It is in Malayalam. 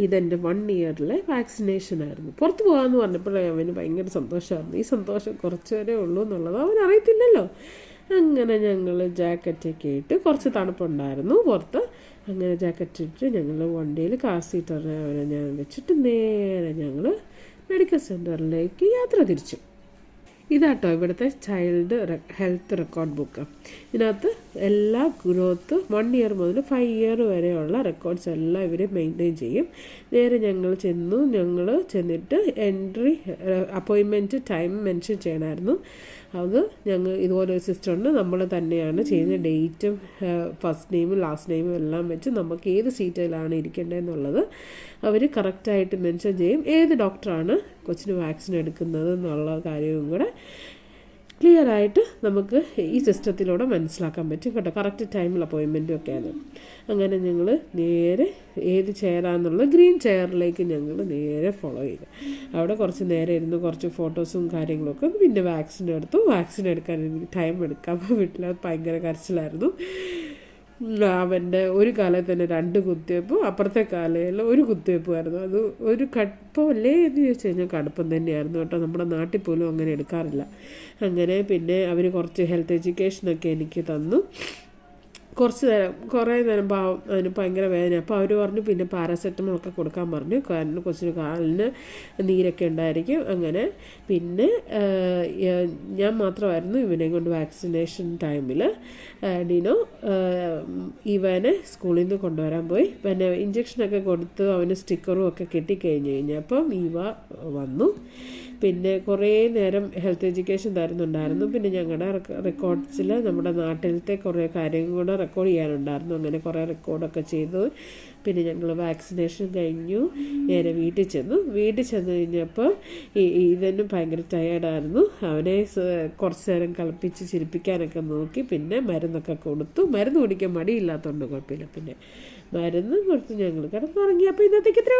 ഇതെൻ്റെ 1 ഇയറിലെ വാക്സിനേഷനായിരുന്നു. പുറത്ത് പോകാമെന്ന് പറഞ്ഞപ്പോഴേ അവന് ഭയങ്കര സന്തോഷമായിരുന്നു. ഈ സന്തോഷം കുറച്ച് വരെ ഉള്ളൂ എന്നുള്ളത് അവനറിയത്തില്ലല്ലോ. അങ്ങനെ ഞങ്ങൾ ജാക്കറ്റൊക്കെ ഇട്ട്, കുറച്ച് തണുപ്പുണ്ടായിരുന്നു പുറത്ത്, അങ്ങനെ ജാക്കറ്റ് ഇട്ട് ഞങ്ങൾ വണ്ടിയിൽ കാർ സീറ്ററിനെ അവരെ ഞാൻ വെച്ചിട്ട് നേരെ ഞങ്ങൾ മെഡിക്കൽ സെൻറ്ററിലേക്ക് യാത്ര തിരിച്ചു. ഇതാട്ടോ ഇവിടുത്തെ ചൈൽഡ് ഹെൽത്ത് റെക്കോർഡ് ബുക്ക്. ഇതിനകത്ത് എല്ലാ ഗ്രോത്ത് 1 ഇയർ മുതൽ 5 ഇയർ വരെയുള്ള റെക്കോർഡ്സ് എല്ലാം ഇവർ മെയിൻറ്റെയിൻ ചെയ്യും. നേരെ ഞങ്ങൾ ചെന്നിട്ട് എൻട്രി അപ്പോയിൻമെൻറ്റ് ടൈം മെൻഷൻ ചെയ്യണമായിരുന്നു. അത് ഞങ്ങൾ ഇതുപോലെ ഒരു സിസ്റ്റം ഉണ്ട്. നമ്മൾ തന്നെയാണ് ചെയ്യുന്ന ഡേറ്റും ഫസ്റ്റ് നെയിമും ലാസ്റ്റ് നെയിമും എല്ലാം വെച്ച് നമുക്ക് ഏത് സീറ്റിലാണ് ഇരിക്കേണ്ടതെന്നുള്ളത് അവർ കറക്റ്റായിട്ട് മെൻഷൻ ചെയ്യും. ഏത് ഡോക്ടറാണ് കൊച്ചിന് വാക്സിൻ എടുക്കുന്നത് എന്നുള്ള കാര്യവും കൂടെ ക്ലിയറായിട്ട് നമുക്ക് ഈ സിസ്റ്റത്തിലൂടെ മനസ്സിലാക്കാൻ പറ്റും കേട്ടോ. കറക്റ്റ് ടൈമിൽ അപ്പോയിൻമെൻറ്റും ഒക്കെയാണ്. അങ്ങനെ ഞങ്ങൾ നേരെ ഏത് ചെയറാണെന്നുള്ള ഗ്രീൻ ചെയറിലേക്ക് ഞങ്ങൾ നേരെ ഫോളോ ചെയ്തു. അവിടെ കുറച്ച് നേരെ ഇരുന്ന് കുറച്ച് ഫോട്ടോസും കാര്യങ്ങളൊക്കെ. പിന്നെ വാക്സിൻ എടുത്തു. വാക്സിൻ എടുക്കാൻ എനിക്ക് ടൈം എടുക്കാൻ വീട്ടിൽ ഭയങ്കര കരച്ചിലായിരുന്നു. അവൻ്റെ ഒരു കാലത്ത് തന്നെ 2 കുത്തിവയ്പ്പും അപ്പുറത്തെ കാലയിൽ 1 കുത്തിവയ്പ്പുമായിരുന്നു. അത് ഒരു കടുപ്പമല്ലേ എന്ന് ചോദിച്ചു കഴിഞ്ഞാൽ കടുപ്പം തന്നെയായിരുന്നു കേട്ടോ. നമ്മുടെ നാട്ടിൽ പോലും അങ്ങനെ എടുക്കാറില്ല. അങ്ങനെ പിന്നെ അവർ കുറച്ച് ഹെൽത്ത് എഡ്യൂക്കേഷനൊക്കെ എനിക്ക് തന്നു. കുറേ നേരം പാവം അതിന് ഭയങ്കര വേദന. അപ്പോൾ അവർ പറഞ്ഞു പിന്നെ പാരാസെറ്റമോളൊക്കെ കൊടുക്കാൻ പറഞ്ഞു. കാരണം കൊച്ചിന് കാലിന് നീരൊക്കെ ഉണ്ടായിരിക്കും. അങ്ങനെ പിന്നെ ഞാൻ മാത്രമായിരുന്നു ഇവനെ കൊണ്ട് വാക്സിനേഷൻ ടൈമിൽ. ഡിനോ ഇവനെ സ്കൂളിൽ നിന്ന് കൊണ്ടുവരാൻ പോയി. പിന്നെ ഇഞ്ചക്ഷനൊക്കെ കൊടുത്ത് അവന് സ്റ്റിക്കറും ഒക്കെ കെട്ടിക്കഴിഞ്ഞ് കഴിഞ്ഞപ്പം ഇവ വന്നു. പിന്നെ കുറേ നേരം ഹെൽത്ത് എഡ്യൂക്കേഷൻ തരുന്നുണ്ടായിരുന്നു. പിന്നെ ഞങ്ങളുടെ റെക്കോർഡ്സിൽ നമ്മുടെ നാട്ടിലത്തെ കുറേ കാര്യങ്ങൾ കൂടെ റെക്കോർഡ് ചെയ്യാനുണ്ടായിരുന്നു. അങ്ങനെ കുറേ റെക്കോർഡൊക്കെ ചെയ്തു. പിന്നെ ഞങ്ങൾ വാക്സിനേഷൻ കഴിഞ്ഞു. നേരെ വീട്ടിൽ ചെന്നു കഴിഞ്ഞപ്പോൾ ഇവനും ഭയങ്കര ടയേർഡായിരുന്നു. അവനെ കുറച്ച് നേരം കളിപ്പിച്ച് ചിരിപ്പിക്കാനൊക്കെ നോക്കി. പിന്നെ മരുന്നൊക്കെ കൊടുത്തു. മരുന്ന് കുടിക്കാൻ മടിയില്ലാത്തതുകൊണ്ട് കുഴപ്പമില്ല. പിന്നെ മരുന്ന് കൊടുത്ത് ഞങ്ങൾ കിടന്നുറങ്ങി. അപ്പോൾ ഇന്നത്തേക്ക് ഇത്രയേ ഉള്ളൂ.